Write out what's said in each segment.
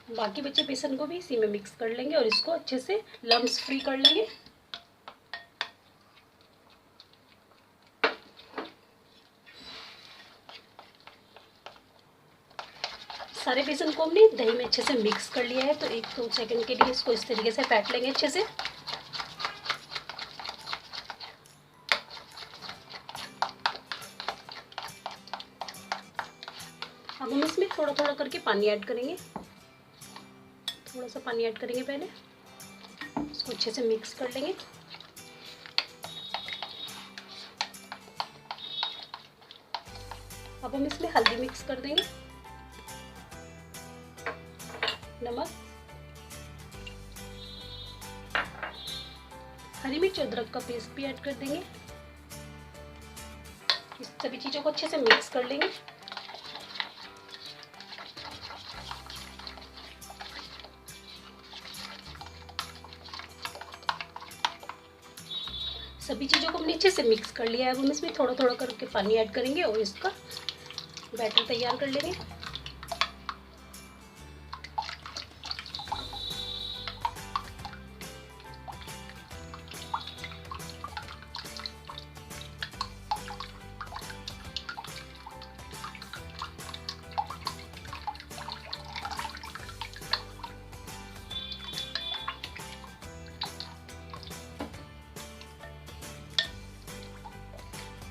बाकी बचे बेसन को भी इसी में मिक्स कर लेंगे और इसको अच्छे से लम्स फ्री कर लेंगे। सारे बेसन को हमने दही में अच्छे से मिक्स कर लिया है, तो 1-2 सेकंड के लिए इसको इस तरीके से फेंट लेंगे अच्छे से। अब हम इसमें थोड़ा थोड़ा करके पानी ऐड करेंगे। थोड़ा सा पानी ऐड करेंगे पहले, इसको अच्छे से मिक्स कर लेंगे। अब हम इसमें हल्दी मिक्स कर देंगे, नमक, हरी मिर्च अदरक का पेस्ट भी ऐड कर देंगे। इस सभी चीज़ों को अच्छे से मिक्स कर लेंगे। सभी चीज़ों को हमने अच्छे से मिक्स कर लिया है। अब हम इसमें थोड़ा थोड़ा करके पानी ऐड करेंगे और इसका बैटर तैयार कर लेंगे।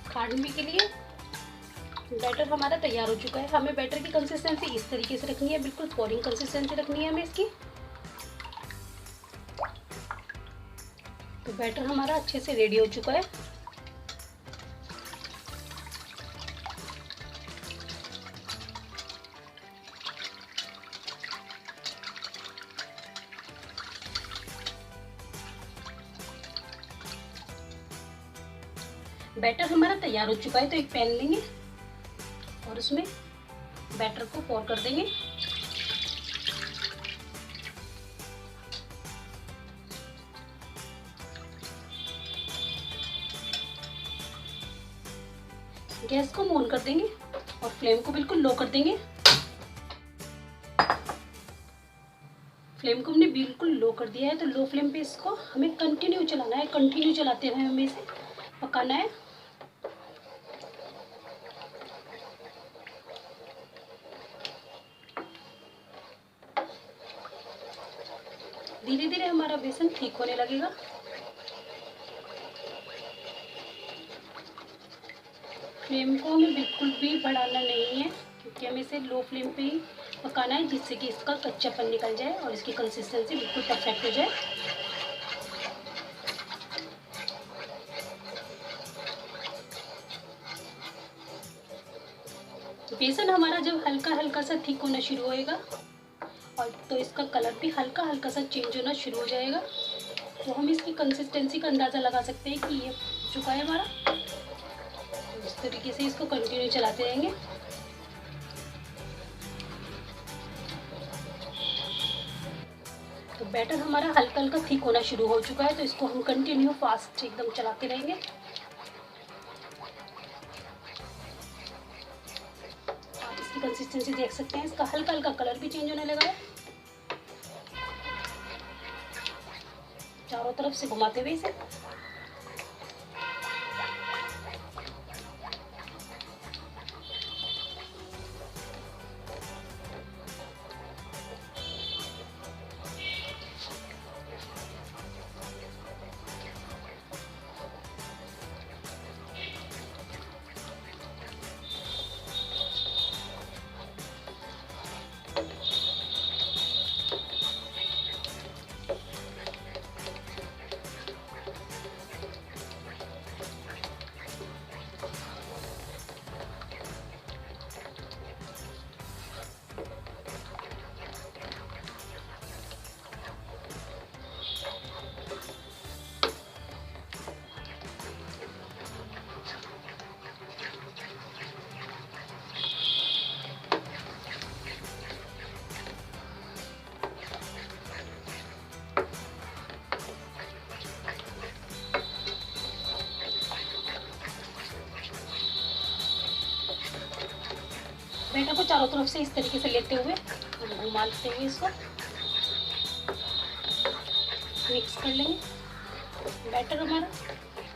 खांडवी के लिए बैटर हमारा तैयार हो चुका है। हमें बैटर की कंसिस्टेंसी इस तरीके से रखनी है, बिल्कुल पोरिंग कंसिस्टेंसी रखनी है हमें इसकी। तो बैटर हमारा अच्छे से रेडी हो चुका है। बैटर हमारा तैयार हो चुका है, तो एक पैन लेंगे और उसमें बैटर को पोर कर देंगे। गैस को ऑन कर देंगे और फ्लेम को बिल्कुल लो कर देंगे। फ्लेम को हमने बिल्कुल लो कर दिया है, तो लो फ्लेम पे इसको हमें कंटिन्यू चलाना है। कंटिन्यू चलाते हुए हमें इसे पकाना है। धीरे धीरे हमारा बेसन ठीक होने लगेगा। फ्लेम को हमें बिल्कुल भी बढ़ाना नहीं है, क्योंकि हमें इसे लो फ्लेम पे ही पकाना है, जिससे कि इसका कच्चापन निकल जाए और इसकी कंसिस्टेंसी बिल्कुल परफेक्ट हो जाए। बेसन हमारा जब हल्का हल्का सा थिक होना शुरू होएगा और तो इसका कलर भी हल्का हल्का सा चेंज होना शुरू हो जाएगा, तो हम इसकी कंसिस्टेंसी का अंदाज़ा लगा सकते हैं कि ये हो चुका है हमारा। इस तरीके से इसको कंटिन्यू चलाते रहेंगे। तो बैटर हमारा हल्का हल्का थिक होना शुरू हो चुका है, तो इसको हम कंटिन्यू फास्ट एकदम चलाते रहेंगे। आप इसकी कंसिस्टेंसी देख सकते हैं, इसका हल्का हल्का कलर भी चेंज होने लगा है। चारों तरफ से घुमाते हुए इसे बैटर को चारों तरफ से इस तरीके से लेते हुए हम घुमाते हुए इसको मिक्स कर लेंगे। बैटर हमारा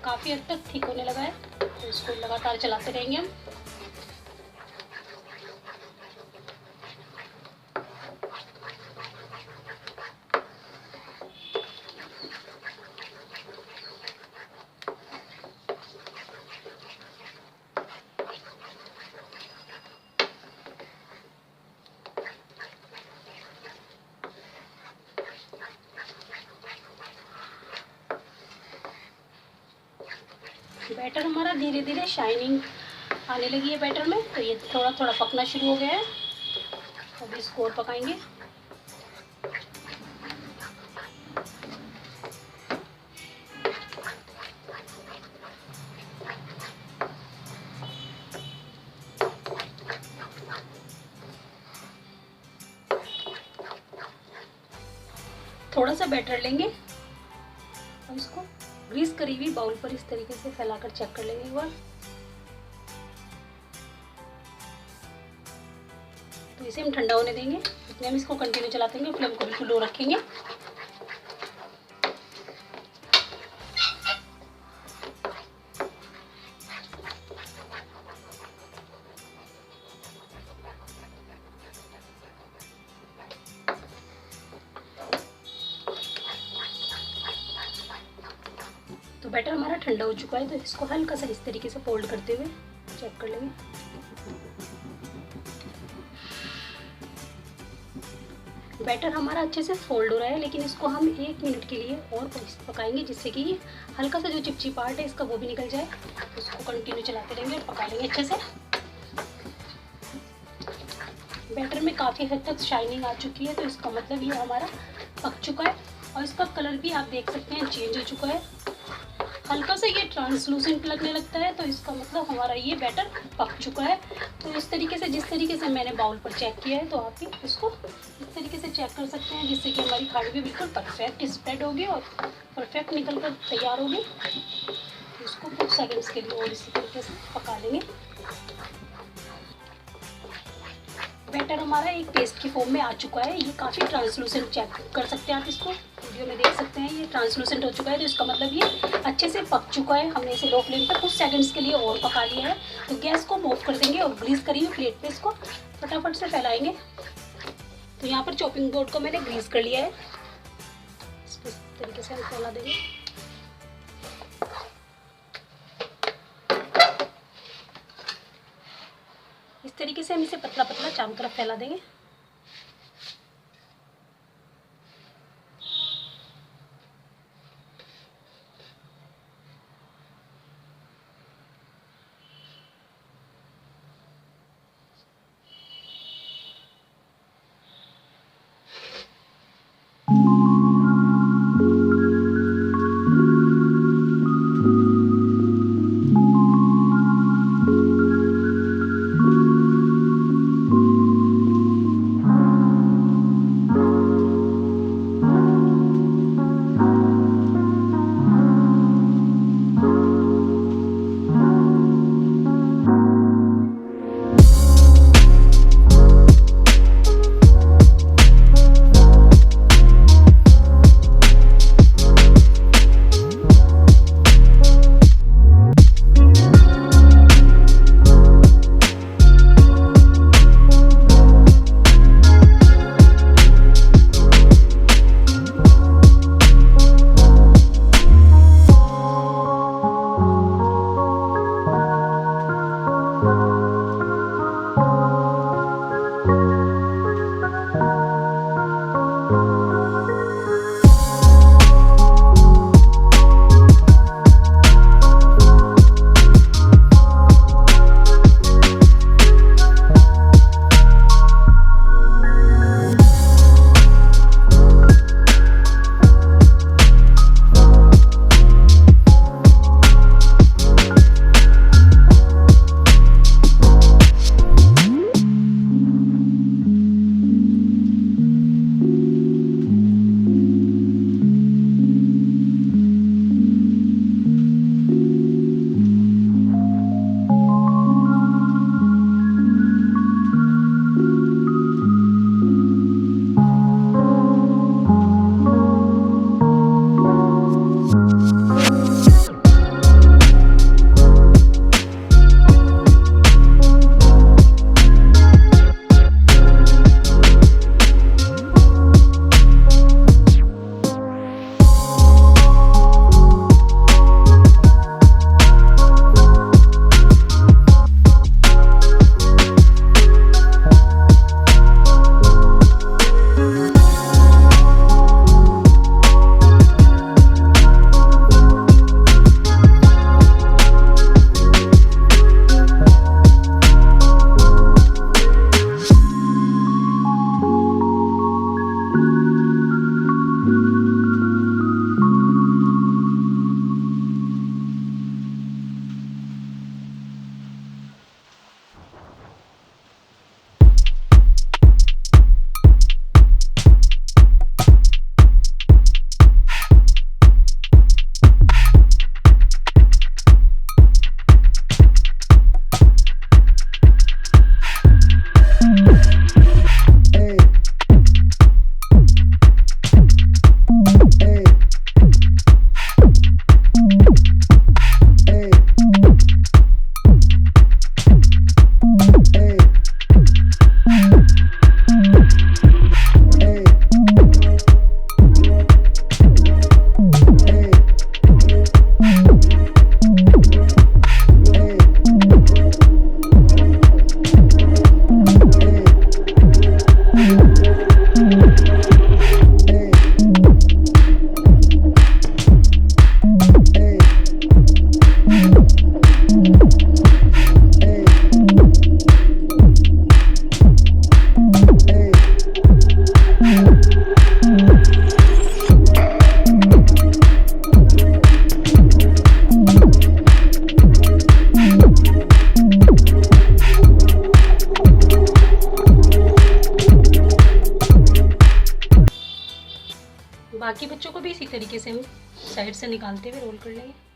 काफ़ी हद तक थिक होने लगा है, तो इसको लगातार चलाते रहेंगे हम। बैटर हमारा धीरे धीरे शाइनिंग आने लगी है बैटर में, तो ये थोड़ा थोड़ा पकना शुरू हो गया है। अब इसको और पकाएंगे। थोड़ा सा बैटर लेंगे और इसको ग्रीस करी हुई बाउल पर इस तरीके से फैलाकर चेक कर लेंगे एक बार। तो इसे हम ठंडा होने देंगे, इसमें हम इसको कंटिन्यू चलाते रहेंगे, फ्लेम को बिल्कुल लो रखेंगे। तो बैटर हमारा ठंडा हो चुका है, तो इसको हल्का सा इस तरीके से फोल्ड करते हुए चेक कर लेंगे। बैटर हमारा अच्छे से फोल्ड हो रहा है, लेकिन इसको हम 1 मिनट के लिए और पकाएंगे, जिससे कि हल्का सा जो चिपचिप पार्ट है इसका वो भी निकल जाए। इसको कंटिन्यू चलाते रहेंगे और पका लेंगे अच्छे से। बैटर में काफ़ी हद तक शाइनिंग आ चुकी है, तो इसका मतलब ये हमारा पक चुका है। और इसका कलर भी आप देख सकते हैं चेंज हो चुका है, हल्का सा ये ट्रांसलूसेंट लगने लगता है, तो इसका मतलब हमारा ये बैटर पक चुका है। तो इस तरीके से, जिस तरीके से मैंने बाउल पर चेक किया है, तो आप भी इसको इस तरीके से चेक कर सकते हैं, जिससे कि हमारी खांडवी बिल्कुल परफेक्ट स्प्रेड होगी और परफेक्ट निकल कर तैयार होगी। इसको कुछ सेकंड्स के लिए और इसी तरीके से पका लेंगे। बैटर हमारा एक पेस्ट की फॉर्म में आ चुका है, ये काफ़ी ट्रांसलूसेंट चेक कर सकते हैं आप, इसको वीडियो में देख सकते हैं, ये ट्रांसलूसेंट हो चुका है। तो इसका मतलब ये अच्छे से पक चुका है। हमने इसे लो फ्लेम पर कुछ सेकंड्स के लिए और पका लिया है। तो गैस को ऑफ कर देंगे और ग्रीस करी हुई प्लेट पे इसको फटाफट से फैलाएंगे। तो यहाँ पर चॉपिंग बोर्ड को मैंने ग्रीस कर लिया है, इस तरीके से हम फैला देंगे। इस तरीके से हम इसे पतला पतला चारों तरफ फैला देंगे। से हम साइड से निकालते हुए रोल कर लेंगे।